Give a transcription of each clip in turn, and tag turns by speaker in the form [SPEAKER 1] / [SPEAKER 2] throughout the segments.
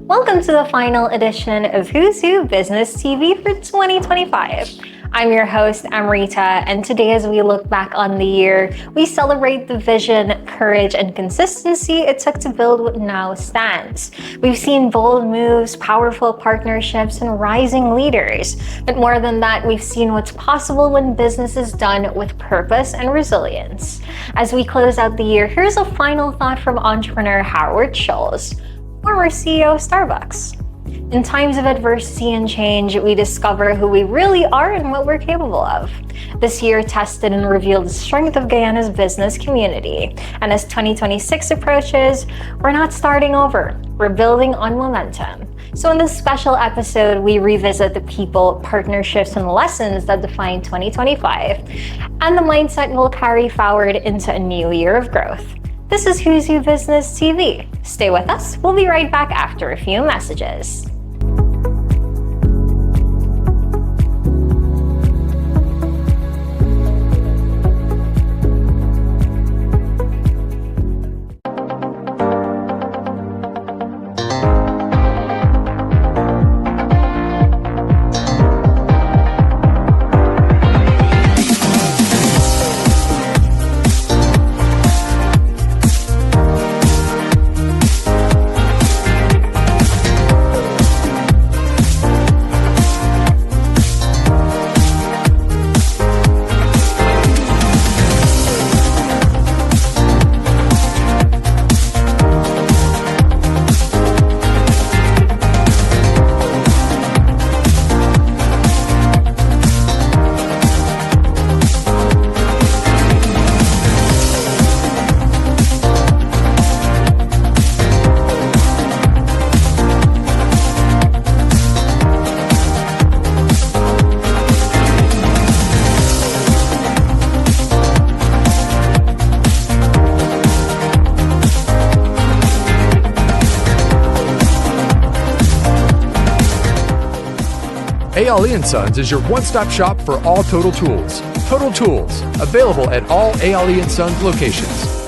[SPEAKER 1] Welcome to the final edition of Who's Who Business TV for 2025. I'm your host, Martina, and today as we look back on the year, we celebrate the vision, courage, and consistency it took to build what now stands. We've seen bold moves, powerful partnerships, and rising leaders. But more than that, we've seen what's possible when business is done with purpose and resilience. As we close out the year, here's a final thought from entrepreneur Howard Schultz, former CEO of Starbucks. In times of adversity and change, we discover who we really are and what we're capable of. This year tested and revealed the strength of Guyana's business community. And as 2026 approaches, we're not starting over. We're building on momentum. So in this special episode, we revisit the people, partnerships, and lessons that define 2025, and the mindset we'll carry forward into a new year of growth. This is Who's Who Business TV. Stay with us. We'll be right back after a few messages.
[SPEAKER 2] Anjealla & Sons is your one-stop shop for all Total Tools. Total Tools, available at all Anjealla & Sons locations.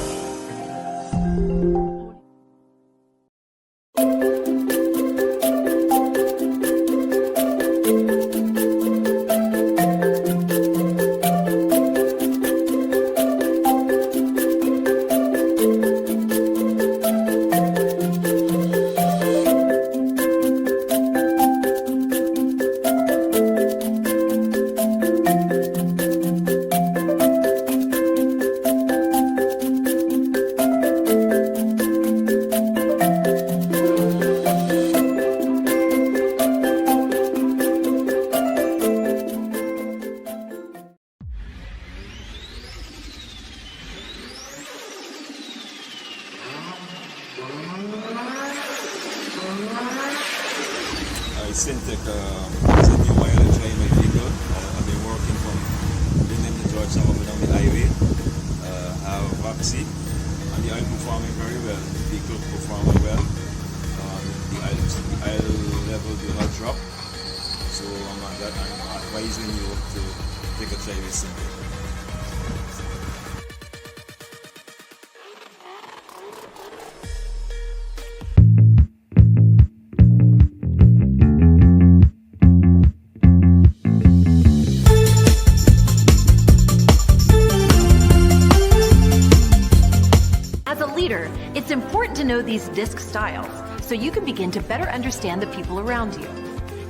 [SPEAKER 3] Syntec is a new mileage line my vehicle. I've been working from Linden to Georgetown up and down the highway. Have Roxy, and the oil performing very well. The vehicle performing well. The oil level do not drop. So I'm advising you to take a try with Syntec.
[SPEAKER 4] It's important to know these disc styles so you can begin to better understand the people around you.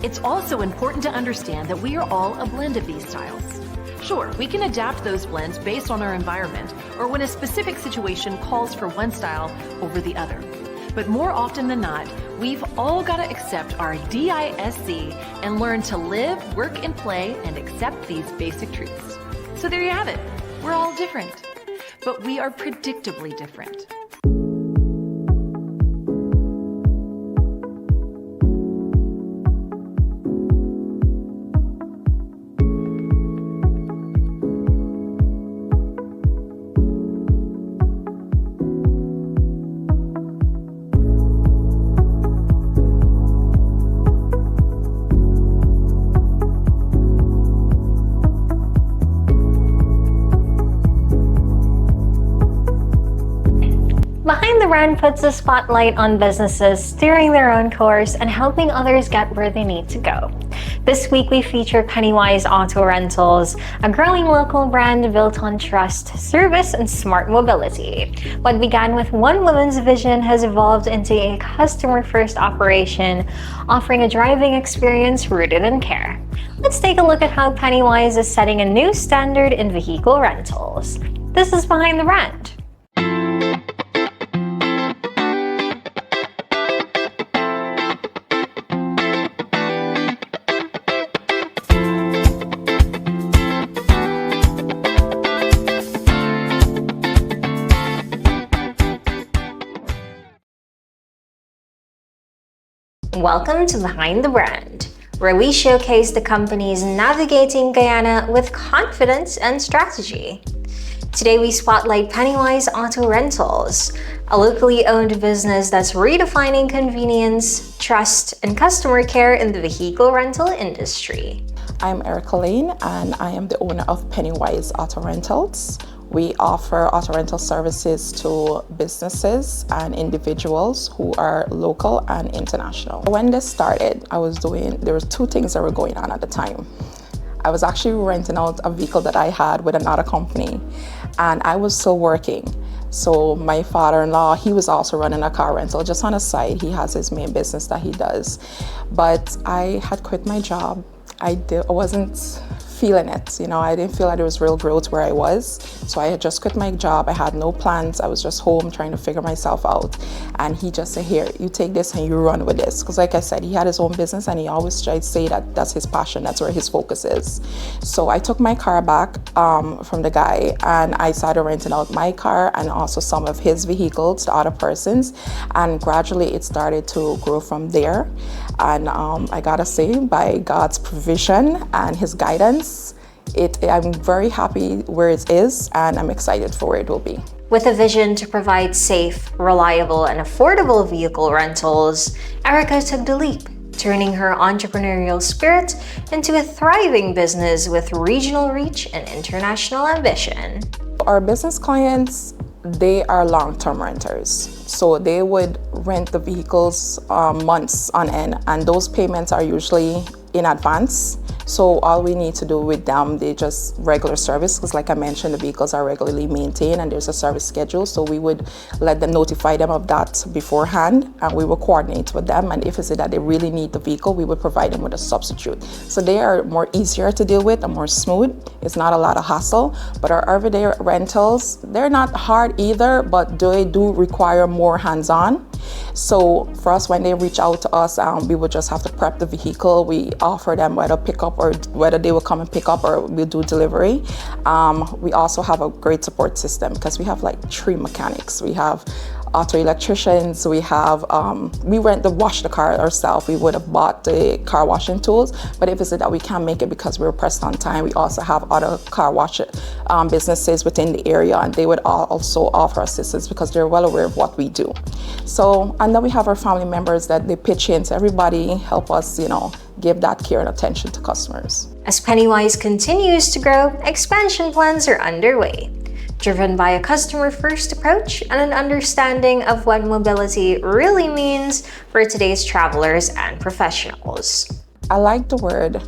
[SPEAKER 4] It's also important to understand that we are all a blend of these styles. Sure, we can adapt those blends based on our environment or when a specific situation calls for one style over the other. But more often than not, we've all got to accept our DISC and learn to live, work, and play and accept these basic truths. So there you have it. We're all different, but we are predictably different.
[SPEAKER 1] brand puts a spotlight on businesses steering their own course and helping others get where they need to go. This week we feature Pennywise Auto Rentals, a growing local brand built on trust, service, and smart mobility. What began with one woman's vision has evolved into a customer-first operation, offering a driving experience rooted in care. Let's take a look at how Pennywise is setting a new standard in vehicle rentals. This is Behind the Brand. Welcome to Behind the Brand, where we showcase the companies navigating Guyana with confidence and strategy. Today we spotlight Pennywise Auto Rentals, a locally owned business that's redefining convenience, trust, and customer care in the vehicle rental industry.
[SPEAKER 5] I'm Erica Lane, and I am the owner of Pennywise Auto Rentals. We offer auto rental services to businesses and individuals who are local and international. When this started, there were two things that were going on at the time. I was actually renting out a vehicle that I had with another company, and I was still working. So my father-in-law, he was also running a car rental just on the side. He has his main business that he does. But I had quit my job. I wasn't feeling it, I didn't feel like there was real growth where I was. So I had just quit my job. I had no plans. I was just home trying to figure myself out. And he just said, here, you take this and you run with this. Because like I said, he had his own business and he always tried to say that that's his passion. That's where his focus is. So I took my car back from the guy and I started renting out my car and also some of his vehicles to other persons. And gradually it started to grow from there. And I gotta say, by God's provision and his guidance, I'm very happy where it is, and I'm excited for where it will be.
[SPEAKER 1] With a vision to provide safe, reliable, and affordable vehicle rentals, Erica took the leap, turning her entrepreneurial spirit into a thriving business with regional reach and international ambition.
[SPEAKER 5] Our business clients, they are long-term renters. So they would rent the vehicles months on end, and those payments are usually in advance. So all we need to do with them, they just regular service, because like I mentioned, the vehicles are regularly maintained and there's a service schedule. So we would let them notify them of that beforehand, and we will coordinate with them. And if it's that they really need the vehicle, we would provide them with a substitute. So they are more easier to deal with and more smooth. It's not a lot of hassle. But our everyday rentals, they're not hard either, but they do require more hands-on. So for us, when they reach out to us, we would just have to prep the vehicle. We offer them whether pick up or whether they will come and pick up or we'll do delivery. We also have a great support system because we have like 3 mechanics. We have auto electricians, we rent wash the car ourselves. We would have bought the car washing tools, but if it's that we can't make it because we're pressed on time, we also have other car wash businesses within the area, and they would also offer assistance because they're well aware of what we do. So, and then we have our family members that they pitch in, so everybody help us, give that care and attention to customers.
[SPEAKER 1] As Pennywise continues to grow, expansion plans are underway, driven by a customer-first approach and an understanding of what mobility really means for today's travelers and professionals.
[SPEAKER 5] I like the word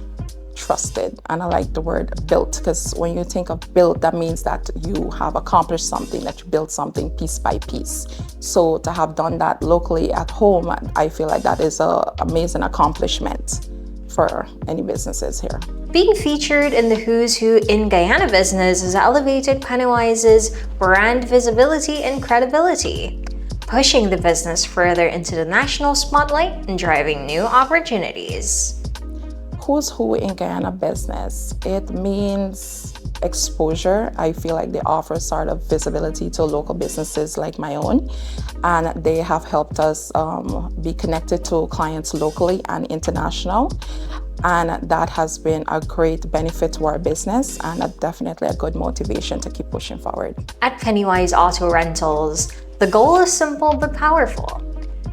[SPEAKER 5] trusted and I like the word built, because when you think of built, that means that you have accomplished something, that you built something piece by piece. So to have done that locally at home, I feel like that is an amazing accomplishment for any businesses here.
[SPEAKER 1] Being featured in the Who's Who in Guyana Business has elevated Pennywise's brand visibility and credibility, pushing the business further into the national spotlight and driving new opportunities.
[SPEAKER 5] Who's Who in Guyana Business? It means exposure. I feel like they offer sort of visibility to local businesses like my own, and they have helped us be connected to clients locally and international. And that has been a great benefit to our business and definitely a good motivation to keep pushing forward.
[SPEAKER 1] At Pennywise Auto Rentals, the goal is simple but powerful: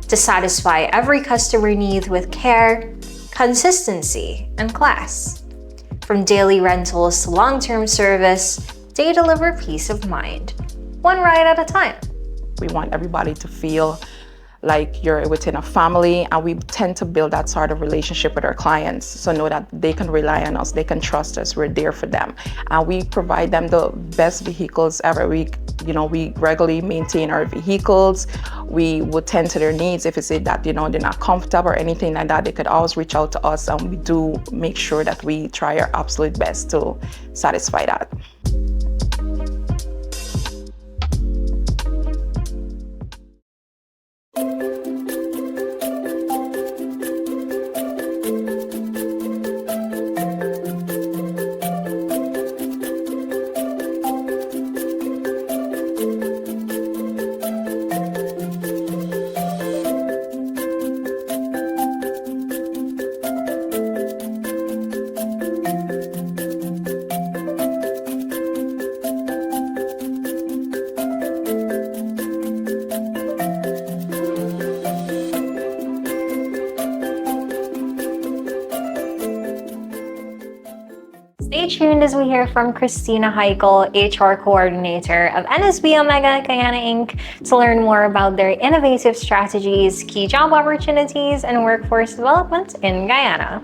[SPEAKER 1] to satisfy every customer need with care, consistency, and class. From daily rentals to long-term service, they deliver peace of mind, one ride at a time.
[SPEAKER 5] We want everybody to feel like you're within a family, and we tend to build that sort of relationship with our clients. So know that they can rely on us, they can trust us, we're there for them. And we provide them the best vehicles ever. We regularly maintain our vehicles. We would tend to their needs. If it's that, they're not comfortable or anything like that, they could always reach out to us, and we do make sure that we try our absolute best to satisfy that.
[SPEAKER 1] Stay tuned as we hear from Christina Heichel, HR Coordinator of NSBOmega Guyana Inc., to learn more about their innovative strategies, key job opportunities, and workforce development in Guyana.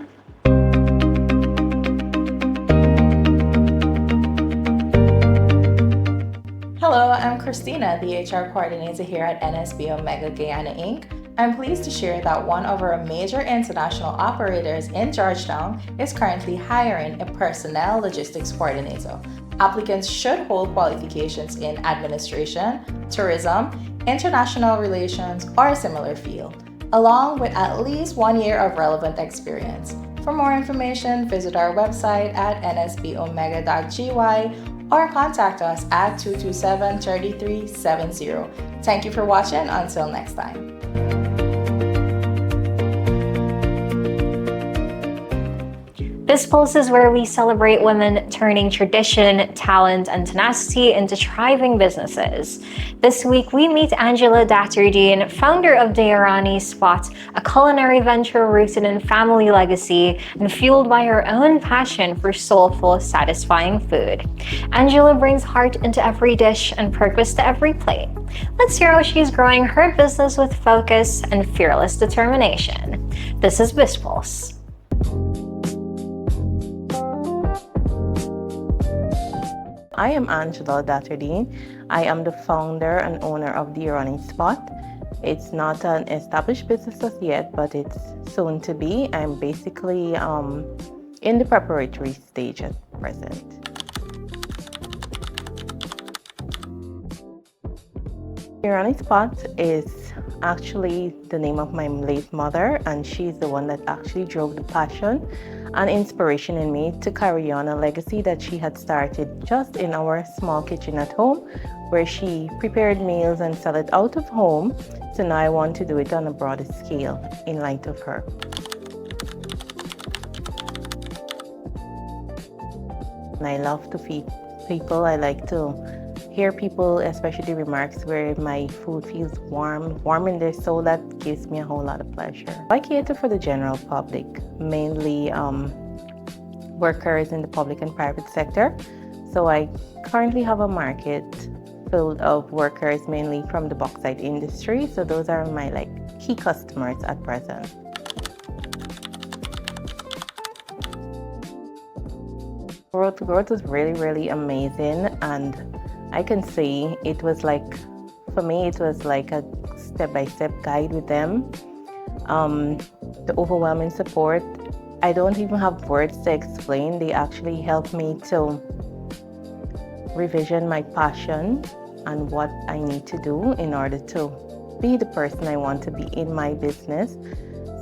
[SPEAKER 6] Hello, I'm Christina, the HR Coordinator here at NSBOmega Guyana Inc. I'm pleased to share that one of our major international operators in Georgetown is currently hiring a personnel logistics coordinator. Applicants should hold qualifications in administration, tourism, international relations, or a similar field, along with at least 1 year of relevant experience. For more information, visit our website at nsbomega.gy or contact us at 227-3370. Thank you for watching. Until next time.
[SPEAKER 1] BizzPulse is where we celebrate women turning tradition, talent, and tenacity into thriving businesses. This week, we meet Anjealla Datterdeen, founder of Deorani Spot, a culinary venture rooted in family legacy and fueled by her own passion for soulful, satisfying food. Anjealla brings heart into every dish and purpose to every plate. Let's hear how she's growing her business with focus and fearless determination. This is BizzPulse.
[SPEAKER 7] I am Anjealla Datterdeen. I am the founder and owner of Deorani Spot. It's not an established business as yet, but it's soon to be. I'm basically in the preparatory stage at present. Deorani Spot is actually the name of my late mother, and she's the one that actually drove the passion and inspiration in me to carry on a legacy that she had started just in our small kitchen at home, where she prepared meals and sell it out of home. So now I want to do it on a broader scale in light of her. And I love to feed people. I like to hear people, especially remarks where my food feels warm in their soul. That gives me a whole lot of pleasure. I cater for the general public, mainly workers in the public and private sector. So I currently have a market filled of workers mainly from the bauxite industry. So those are my key customers at present. Growth was really amazing, and I can say it was for me, it was like a step-by-step guide with them. The overwhelming support, I don't even have words to explain. They actually helped me to revision my passion and what I need to do in order to be the person I want to be in my business.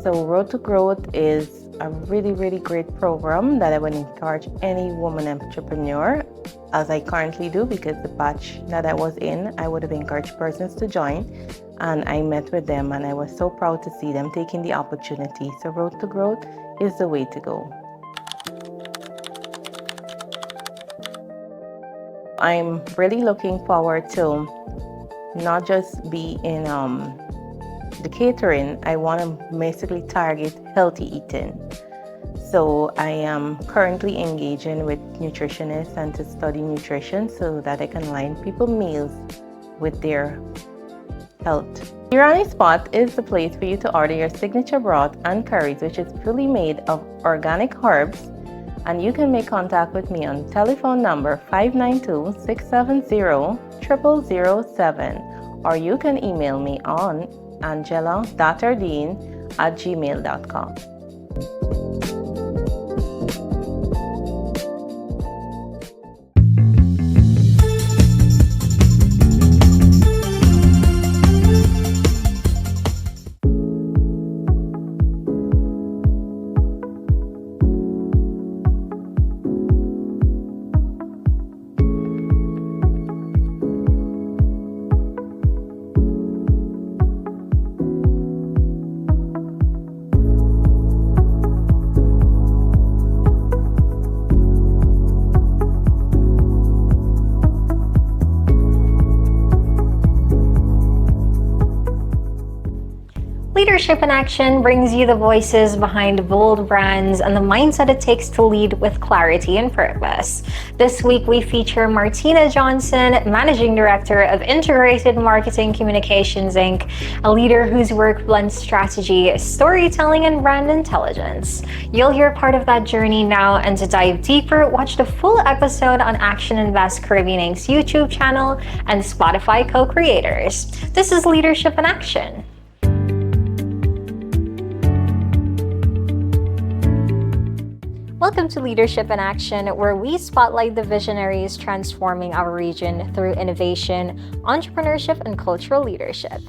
[SPEAKER 7] So Road to Growth is a really great program that I would encourage any woman entrepreneur, as I currently do, because the batch that I was in, I would have encouraged persons to join, and I met with them and I was so proud to see them taking the opportunity. So Road to Growth is the way to go. I'm really looking forward to not just be in the catering. I want to basically target healthy eating. So I am currently engaging with nutritionists and to study nutrition so that I can line people's meals with their health. Deorani Spot is the place for you to order your signature broth and curries, which is fully made of organic herbs. And you can make contact with me on telephone number 592-670-0007, or you can email me on Anjealla.Datterdeen@gmail.com.
[SPEAKER 1] Leadership in Action brings you the voices behind bold brands and the mindset it takes to lead with clarity and purpose. This week we feature Martina Johnson, Managing Director of Integrated Marketing Communications Inc., a leader whose work blends strategy, storytelling, and brand intelligence. You'll hear part of that journey now, and to dive deeper, watch the full episode on Action Invest Caribbean Inc.'s YouTube channel and Spotify co-creators. This is Leadership in Action. Welcome to Leadership in Action, where we spotlight the visionaries transforming our region through innovation, entrepreneurship, and cultural leadership.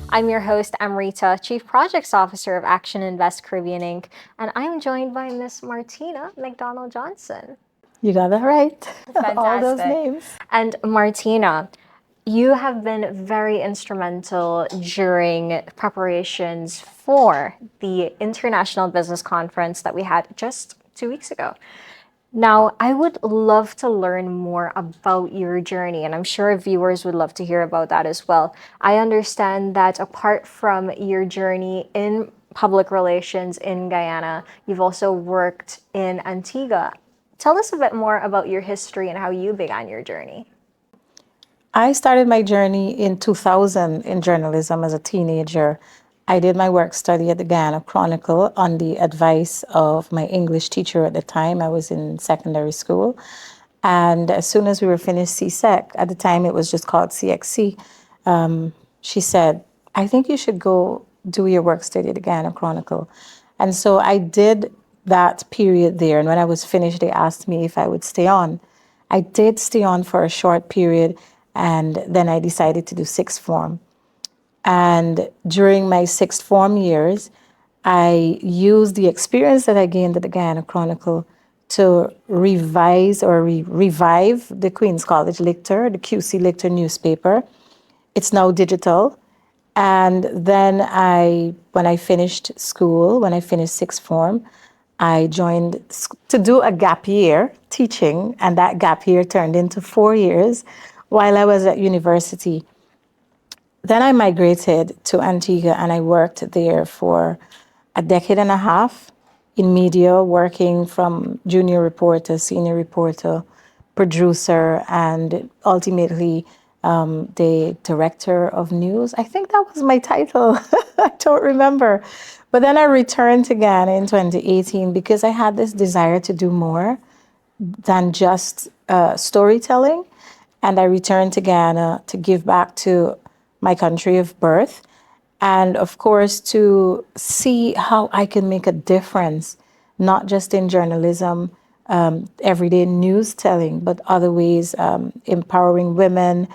[SPEAKER 1] I'm your host, Amrita, Chief Projects Officer of Action Invest Caribbean Inc., and I'm joined by Miss Martina McDonald-Johnson.
[SPEAKER 5] You got that right.
[SPEAKER 1] Fantastic.
[SPEAKER 5] All those names.
[SPEAKER 1] And Martina, you have been very instrumental during preparations for the International Business Conference that we had just 2 weeks ago. Now, I would love to learn more about your journey, and I'm sure viewers would love to hear about that as well. I understand that apart from your journey in public relations in Guyana, you've also worked in Antigua. Tell us a bit more about your history and how you began your journey.
[SPEAKER 5] I started my journey in 2000 in journalism as a teenager. I did my work study at the Guyana Chronicle on the advice of my English teacher at the time. I was in secondary school. And as soon as we were finished CSEC, at the time it was just called CXC, she said, I think you should go do your work study at the Guyana Chronicle. And so I did that period there. And when I was finished, they asked me if I would stay on. I did stay on for a short period, and then I decided to do sixth form. And during my sixth form years, I used the experience that I gained at the Guyana Chronicle to revise or revive the Queen's College Lictor, the QC Lictor newspaper. It's now digital. And then when I finished school, when I finished sixth form, I joined to do a gap year teaching, and that gap year turned into 4 years while I was at university. Then I migrated to Antigua, and I worked there for a decade and a half in media, working from junior reporter, senior reporter, producer, and ultimately the director of news. I think that was my title. I don't remember. But then I returned to Ghana in 2018 because I had this desire to do more than just storytelling. And I returned to Ghana to give back to my country of birth, and of course to see how I can make a difference, not just in journalism, everyday news telling, but other ways, empowering women,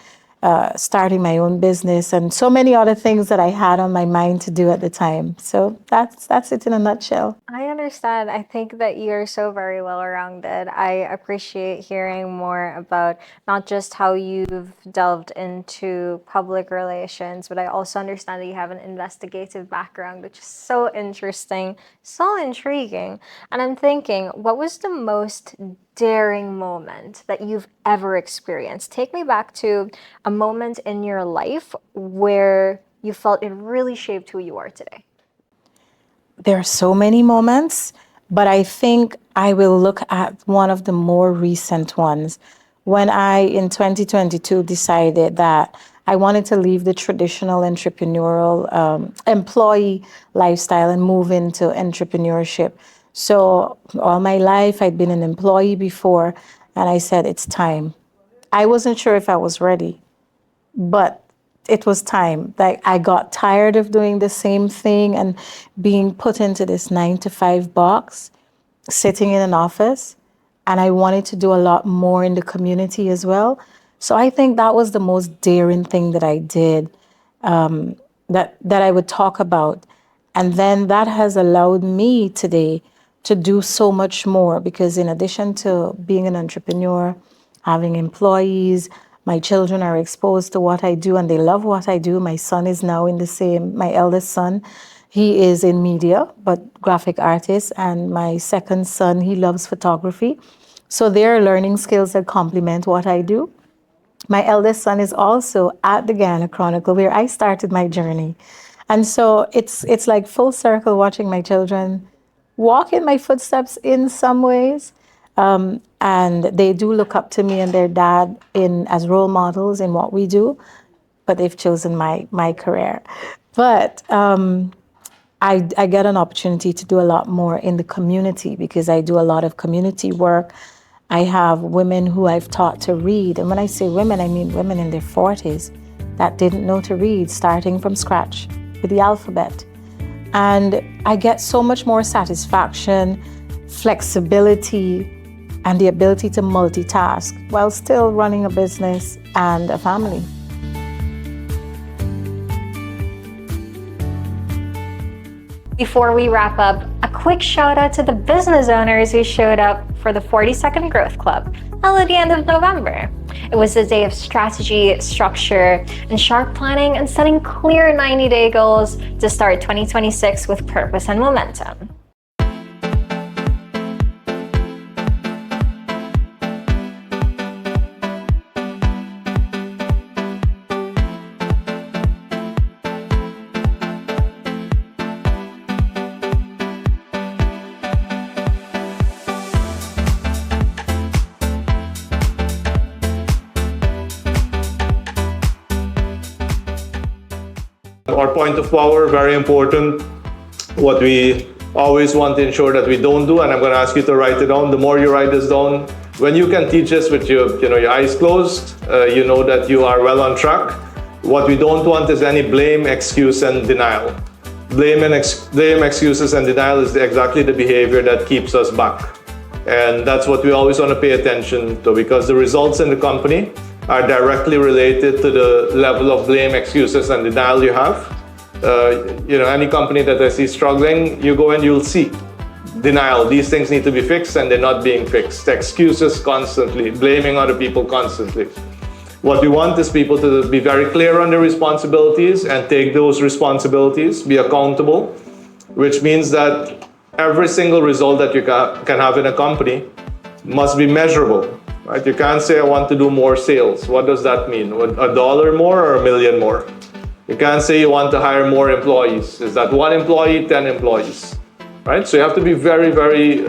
[SPEAKER 5] starting my own business, and so many other things that I had on my mind to do at the time. So that's it in a nutshell.
[SPEAKER 1] I understand. I think that you're so very well-rounded. I appreciate hearing more about not just how you've delved into public relations, but I also understand that you have an investigative background, which is so interesting, so intriguing. And I'm thinking, what was the most daring moment that you've ever experienced? Take me back to a moment in your life where you felt it really shaped who you are today.
[SPEAKER 5] There are so many moments, but I think I will look at one of the more recent ones. When I, in 2022, decided that I wanted to leave the traditional entrepreneurial employee lifestyle and move into entrepreneurship. So all my life, I'd been an employee before, and I said, it's time. I wasn't sure if I was ready, but it was time. Like, I got tired of doing the same thing and being put into this 9-to-5 box, sitting in an office, and I wanted to do a lot more in the community as well. So I think that was the most daring thing that I did, that I would talk about. And then that has allowed me today to do so much more, because in addition to being an entrepreneur, having employees, my children are exposed to what I do and they love what I do. My son is now in the same, my eldest son, he is in media, but graphic artist. And my second son, he loves photography. So there are learning skills that complement what I do. My eldest son is also at the Guyana Chronicle, where I started my journey. And so it's like full circle, watching my children walk in my footsteps in some ways. And they do look up to me and their dad as role models in what we do, but they've chosen my career. But I get an opportunity to do a lot more in the community, because I do a lot of community work. I have women who I've taught to read. And when I say women, I mean women in their 40s that didn't know to read, starting from scratch with the alphabet. And I get so much more satisfaction, flexibility, and the ability to multitask while still running a business and a family.
[SPEAKER 1] Before we wrap up, a quick shout out to the business owners who showed up for the 42nd Growth Club held at the end of November. It was a day of strategy, structure, and sharp planning, and setting clear 90-day goals to start 2026 with purpose and momentum.
[SPEAKER 8] Our point of power, very important. What we always want to ensure that we don't do, and I'm going to ask you to write it down. The more you write this down, when you can teach this with your eyes closed, you know that you are well on track. What we don't want is any blame, excuse, and denial. Blame, excuses, and denial is exactly the behavior that keeps us back. And that's what we always want to pay attention to, because the results in the company are directly related to the level of blame, excuses, and denial you have. Any company that I see struggling, you go and you'll see denial. These things need to be fixed and they're not being fixed. Excuses constantly, blaming other people constantly. What we want is people to be very clear on their responsibilities and take those responsibilities, be accountable, which means that every single result that you can have in a company must be measurable. Right? You can't say, I want to do more sales. What does that mean? $1 more or $1 million more? You can't say you want to hire more employees. Is that 1 employee, 10 employees? Right? So you have to be very, very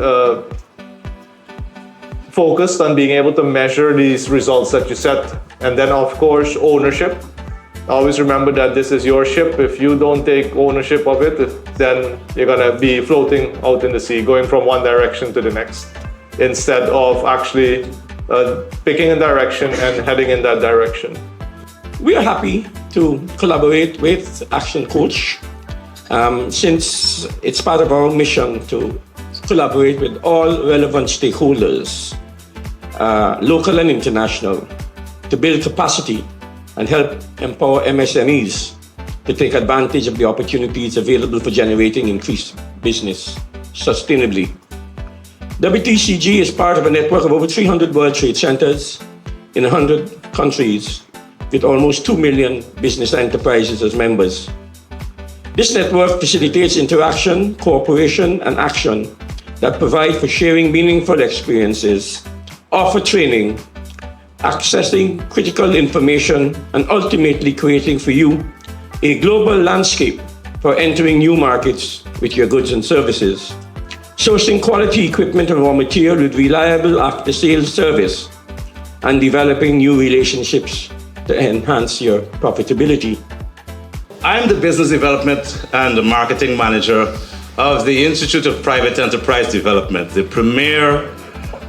[SPEAKER 8] focused on being able to measure these results that you set. And then, of course, ownership. Always remember that this is your ship. If you don't take ownership of it, then you're going to be floating out in the sea, going from one direction to the next, instead of actually picking a direction and heading in that direction.
[SPEAKER 9] We are happy to collaborate with Action Coach since it's part of our mission to collaborate with all relevant stakeholders, local and international, to build capacity and help empower MSMEs to take advantage of the opportunities available for generating increased business sustainably. WTCG is part of a network of over 300 World Trade Centers in 100 countries with almost 2 million business enterprises as members. This network facilitates interaction, cooperation, and action that provide for sharing meaningful experiences, offer training, accessing critical information, and ultimately creating for you a global landscape for entering new markets with your goods and services. Sourcing quality equipment and raw material with reliable after-sales service, and developing new relationships to enhance your profitability.
[SPEAKER 10] I'm the Business Development and the Marketing Manager of the Institute of Private Enterprise Development, the premier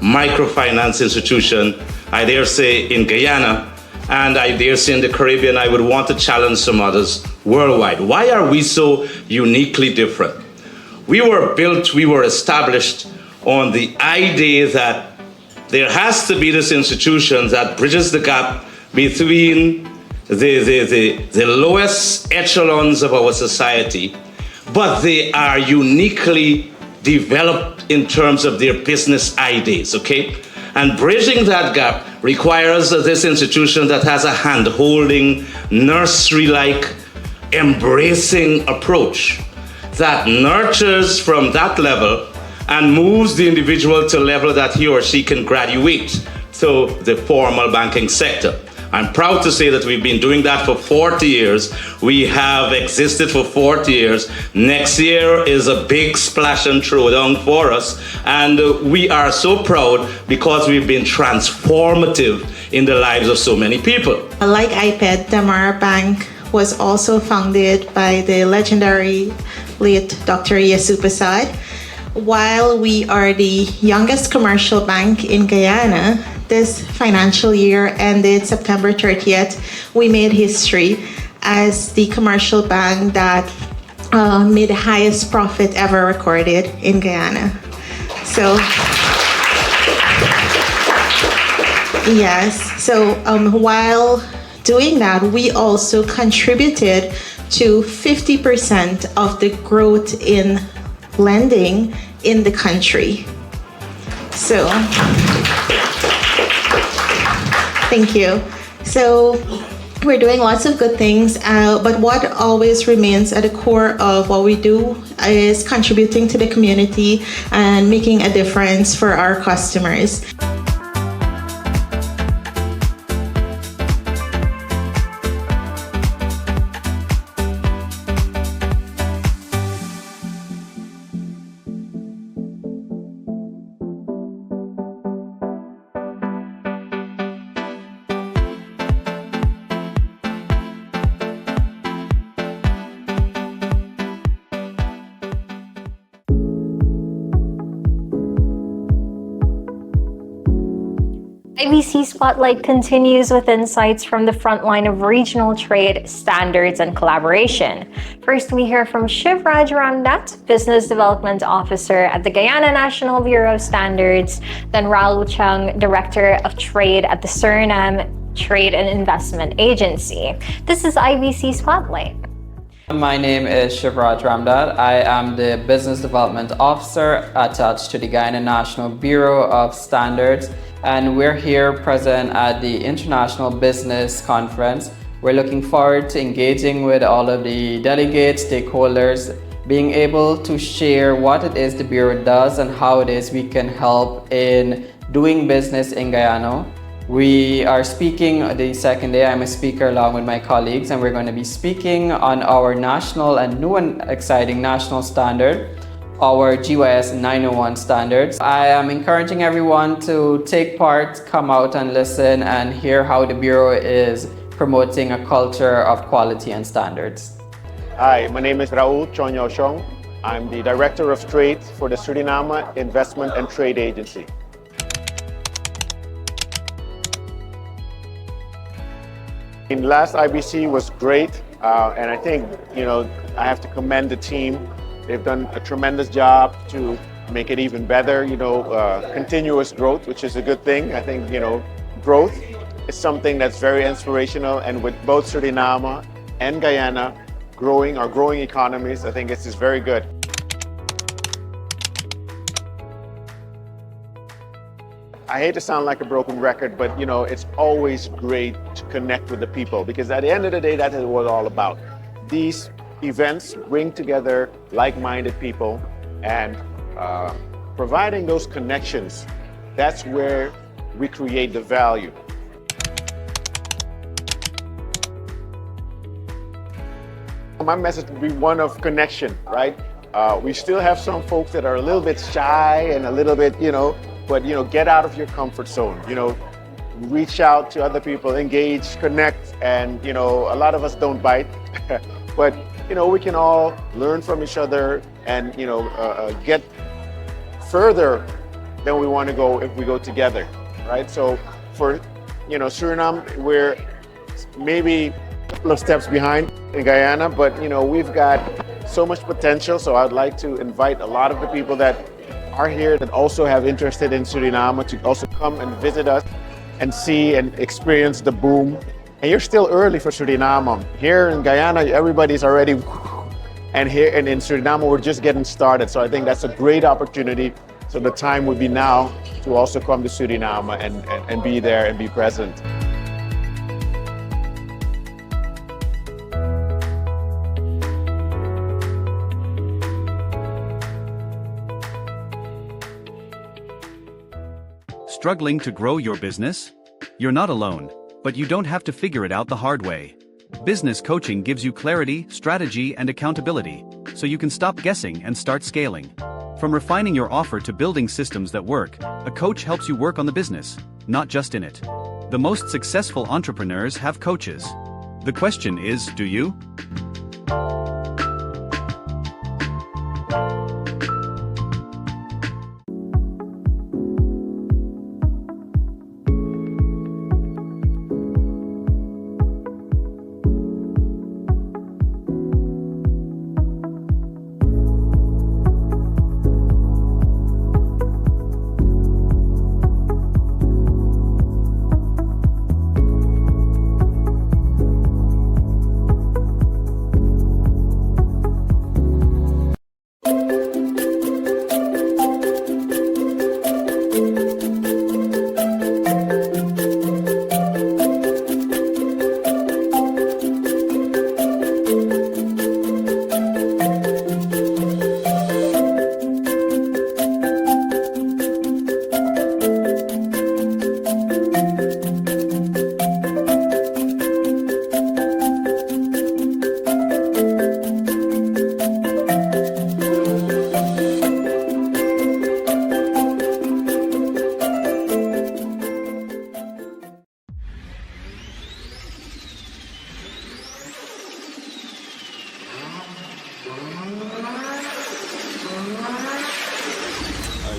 [SPEAKER 10] microfinance institution, I dare say, in Guyana, and I dare say in the Caribbean. I would want to challenge some others worldwide. Why are we so uniquely different? We were established on the idea that there has to be this institution that bridges the gap between the lowest echelons of our society, but they are uniquely developed in terms of their business ideas, okay? And bridging that gap requires this institution that has a hand-holding, nursery-like, embracing approach that nurtures from that level and moves the individual to a level that he or she can graduate to the formal banking sector. I'm proud to say that we've been doing that for 40 years. We have existed for 40 years. Next year is a big splash and throwdown for us. And we are so proud because we've been transformative in the lives of so many people.
[SPEAKER 11] Like iPad, Damara Bank was also founded by the legendary late Dr. Yesu Prasad. While we are the youngest commercial bank in Guyana, this financial year ended September 30th, we made history as the commercial bank that made the highest profit ever recorded in Guyana. So, yes, so while doing that, we also contributed to 50% of the growth in lending in the country. So, thank you. So, we're doing lots of good things, but what always remains at the core of what we do is contributing to the community and making a difference for our customers.
[SPEAKER 1] IBC Spotlight continues with insights from the front line of regional trade, standards, and collaboration. First, we hear from Shivraj Ramdat, Business Development Officer at the Guyana National Bureau of Standards, then Raoul Chong, Director of Trade at the Suriname Trade and Investment Agency. This is IBC Spotlight.
[SPEAKER 12] My name is Shivraj Ramdat. I am the Business Development Officer attached to the Guyana National Bureau of Standards, and we're here present at the International Business Conference. We're looking forward to engaging with all of the delegates, stakeholders, being able to share what it is the Bureau does and how it is we can help in doing business in Guyana. We are speaking the second day. I'm a speaker along with my colleagues, and we're going to be speaking on our national and new and exciting national standard, our GYS 901 standards. I am encouraging everyone to take part, come out and listen and hear how the Bureau is promoting a culture of quality and standards.
[SPEAKER 13] Hi, my name is Raoul Chong. I'm the Director of Trade for the Suriname Investment and Trade Agency. In last IBC was great, and I think, I have to commend the team. They've done a tremendous job to make it even better, continuous growth, which is a good thing. I think, growth is something that's very inspirational, and with both Suriname and Guyana growing economies, I think this is very good. I hate to sound like a broken record, but it's always great to connect with the people, because at the end of the day, that is what it's all about. These events bring together like-minded people, and providing those connections, that's where we create the value. My message would be one of connection, right? We still have some folks that are a little bit shy and a little bit, but get out of your comfort zone. reach out to other people, engage, connect, and a lot of us don't bite, but we can all learn from each other and get further than we want to go if we go together, right? So for Suriname, we're maybe a couple of steps behind in Guyana, but we've got so much potential. So I'd like to invite a lot of the people that are here that also have interested in Suriname to also come and visit us and see and experience the boom. And you're still early for Suriname. Here in Guyana, everybody's already, and in Suriname, we're just getting started. So I think that's a great opportunity. So the time would be now to also come to Suriname and be there and be present.
[SPEAKER 14] Struggling to grow your business? You're not alone, but you don't have to figure it out the hard way. Business coaching gives you clarity, strategy, and accountability, so you can stop guessing and start scaling. From refining your offer to building systems that work, a coach helps you work on the business, not just in it. The most successful entrepreneurs have coaches. The question is, do you?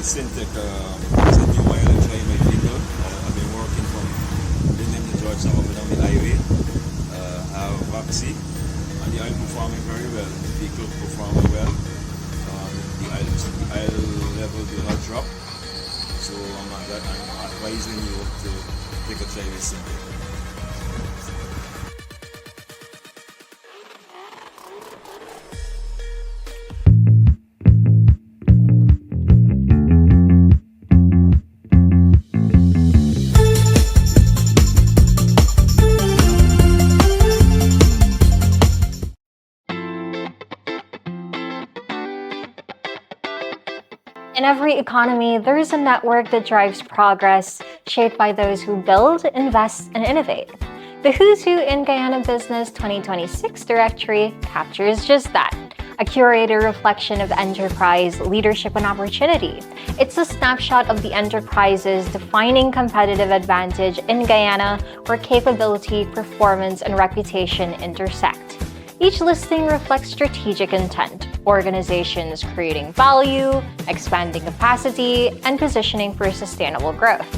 [SPEAKER 3] Syntec is a new oil and dry my people. I've been working from Georgia up and down the highway. Have vaccine and the oil performing very well. The vehicle performing well. The oil level do not drop. So I'm advising you to take a try with Syntec.
[SPEAKER 1] In every economy, there is a network that drives progress, shaped by those who build, invest, and innovate. The Who's Who in Guyana Business 2026 directory captures just that, a curated reflection of enterprise, leadership, and opportunity. It's a snapshot of the enterprise's defining competitive advantage in Guyana, where capability, performance, and reputation intersect. Each listing reflects strategic intent, organizations creating value, expanding capacity, and positioning for sustainable growth.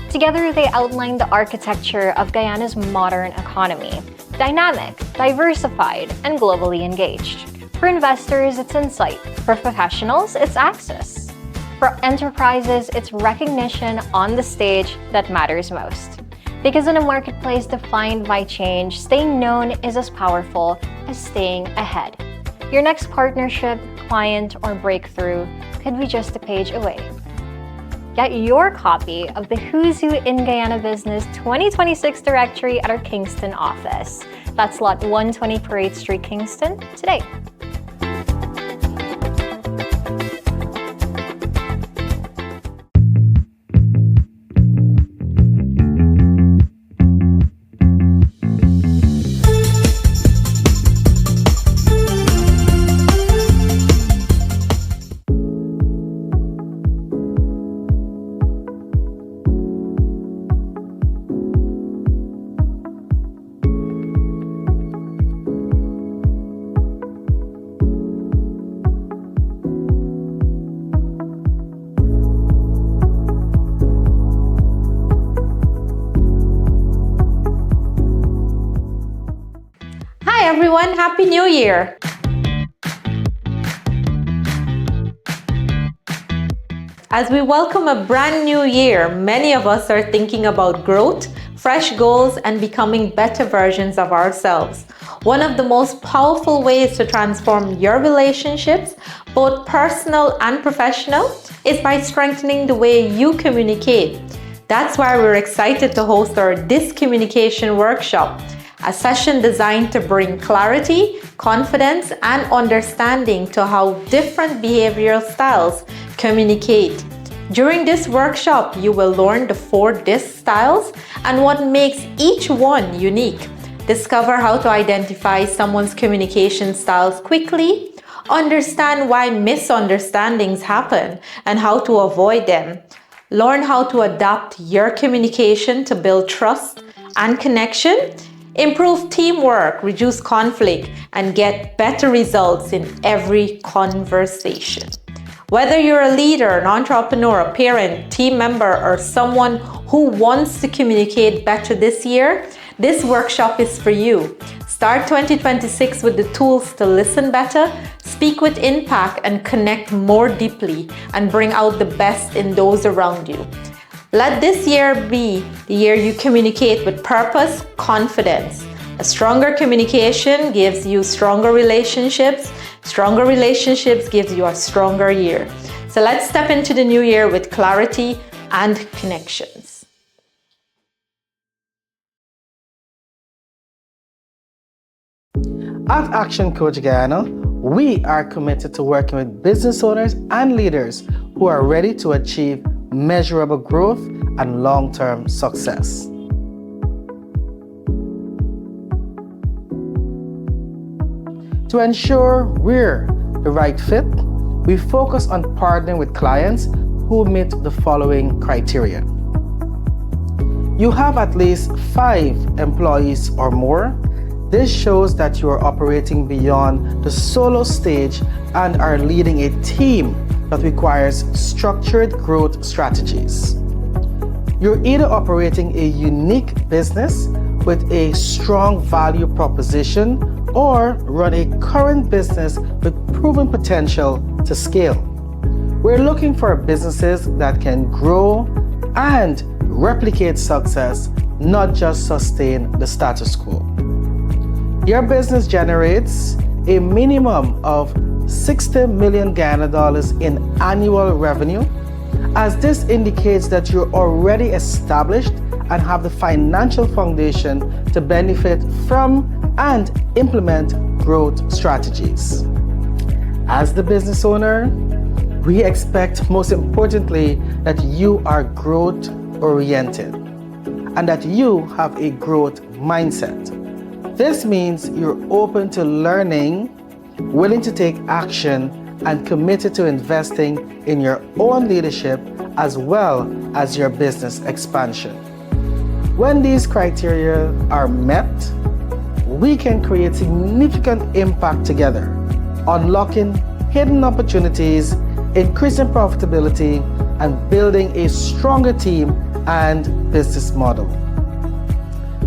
[SPEAKER 1] Together, they outline the architecture of Guyana's modern economy: dynamic, diversified, and globally engaged. For investors, it's insight. For professionals, it's access. For enterprises, it's recognition on the stage that matters most. Because in a marketplace defined by change, staying known is as powerful as staying ahead. Your next partnership, client, or breakthrough could be just a page away. Get your copy of the Who's Who in Guyana Business 2026 directory at our Kingston office. That's lot 120 Parade Street, Kingston, today.
[SPEAKER 6] everyone. Happy New Year. As we welcome a brand new year, many of us are thinking about growth, fresh goals, and becoming better versions of ourselves. One of the most powerful ways to transform your relationships, both personal and professional, is by strengthening the way you communicate. That's why we're excited to host our This Communication Workshop, a session designed to bring clarity, confidence, and understanding to how different behavioral styles communicate. During this workshop, you will learn the 4 DISC styles and what makes each one unique. Discover how to identify someone's communication styles quickly, understand why misunderstandings happen and how to avoid them. Learn how to adapt your communication to build trust and connection, improve teamwork, reduce conflict, and get better results in every conversation. Whether you're a leader, an entrepreneur, a parent, team member, or someone who wants to communicate better this year, this workshop is for you. Start 2026 with the tools to listen better, speak with impact, and connect more deeply, and bring out the best in those around you. Let this year be the year you communicate with purpose, confidence. A stronger communication gives you stronger relationships. Stronger relationships gives you a stronger year. So let's step into the new year with clarity and connections.
[SPEAKER 15] At Action Coach Guyana, we are committed to working with business owners and leaders who are ready to achieve measurable growth and long-term success. To ensure we're the right fit, we focus on partnering with clients who meet the following criteria. You have at least 5 employees or more. This shows that you are operating beyond the solo stage and are leading a team that requires structured growth strategies. You're either operating a unique business with a strong value proposition or run a current business with proven potential to scale. We're looking for businesses that can grow and replicate success, not just sustain the status quo. Your business generates a minimum of $60 million in annual revenue, as this indicates that you're already established and have the financial foundation to benefit from and implement growth strategies. As the business owner, we expect, most importantly, that you are growth oriented and that you have a growth mindset. This means you're open to learning, willing to take action, and committed to investing in your own leadership as well as your business expansion. When these criteria are met, we can create significant impact together, unlocking hidden opportunities, increasing profitability, and building a stronger team and business model.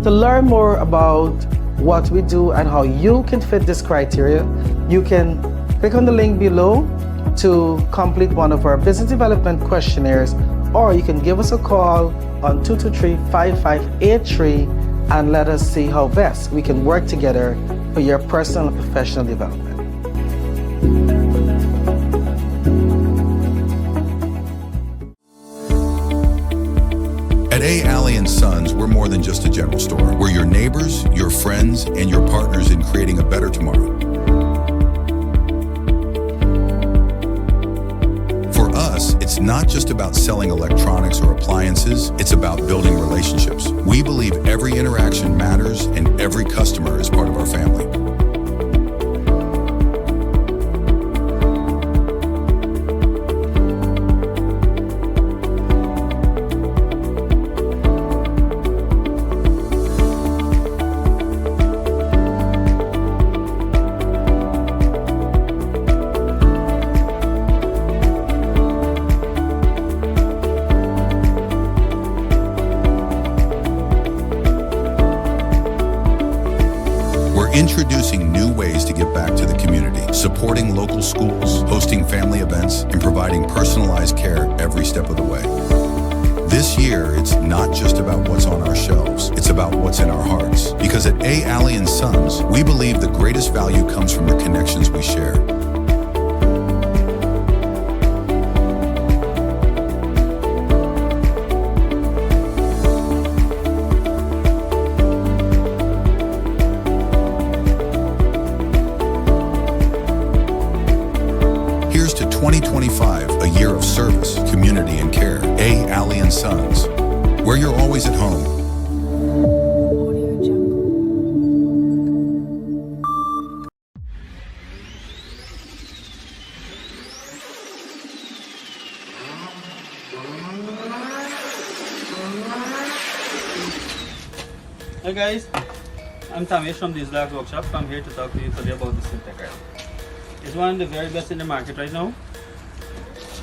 [SPEAKER 15] To learn more about what we do and how you can fit this criteria, you can click on the link below to complete one of our business development questionnaires, or you can give us a call on 223-5583 and let us see how best we can work together for your personal and professional development.
[SPEAKER 16] At Alley & Sons, we're more than just a general store. We're your neighbors, your friends, and your partners in creating a better tomorrow. For us, it's not just about selling electronics or appliances, it's about building relationships. We believe every interaction matters and every customer is part of our family. Introducing schools, hosting family events, and providing personalized care every step of the way. This year, it's not just about what's on our shelves, it's about what's in our hearts. Because at A. Alley & Sons, we believe the greatest value comes from the connections we share. Here's to 2025, a year of service, community, and care. A. Alley & Sons, where you're always at home.
[SPEAKER 17] Hi guys, I'm Tamesh from this Black Workshop. I'm here to talk to you today about the SITA oil. It's one of the very best in the market right now.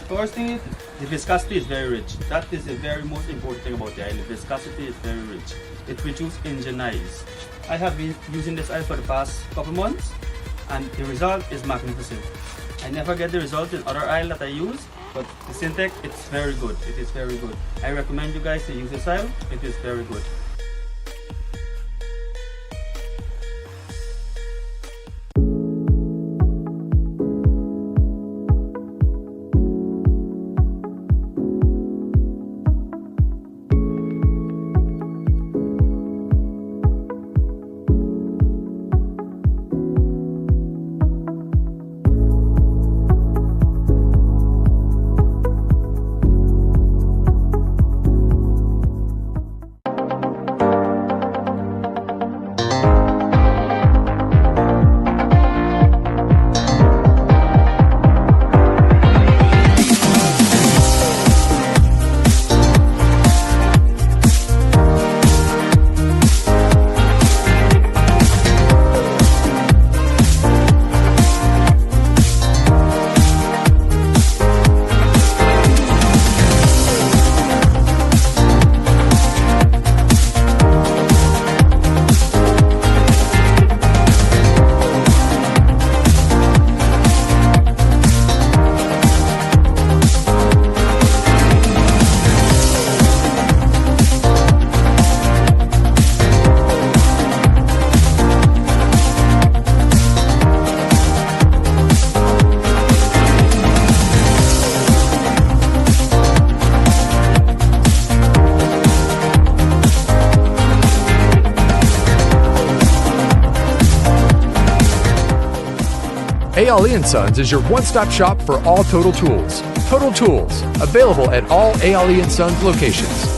[SPEAKER 17] First thing is, the viscosity is very rich. That is the very most important thing about the oil. The viscosity is very rich. It reduces engine eyes. I have been using this oil for the past couple months and the result is magnificent. I never get the result in other oil that I use, but the Syntec, it's very good. It is very good. I recommend you guys to use this oil. It is very good.
[SPEAKER 2] A. Sons is your one-stop shop for all Total Tools. Total Tools, available at all A. Sons locations.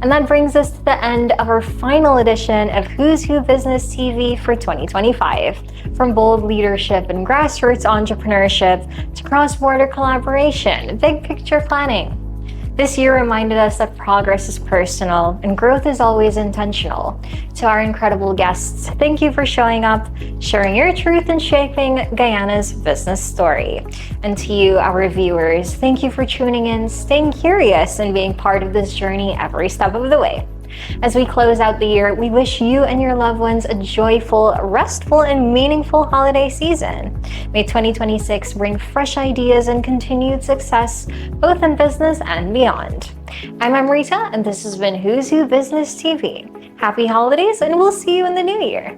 [SPEAKER 1] And that brings us to the end of our final edition of Who's Who Business TV for 2025. From bold leadership and grassroots entrepreneurship to cross-border collaboration, big picture planning. This year reminded us that progress is personal and growth is always intentional. To our incredible guests, thank you for showing up, sharing your truth and shaping Guyana's business story. And to you, our viewers, thank you for tuning in, staying curious, and being part of this journey every step of the way. As we close out the year, we wish you and your loved ones a joyful, restful, and meaningful holiday season. May 2026 bring fresh ideas and continued success, both in business and beyond. I'm Martina, and this has been Who's Who Business TV. Happy holidays, and we'll see you in the new year.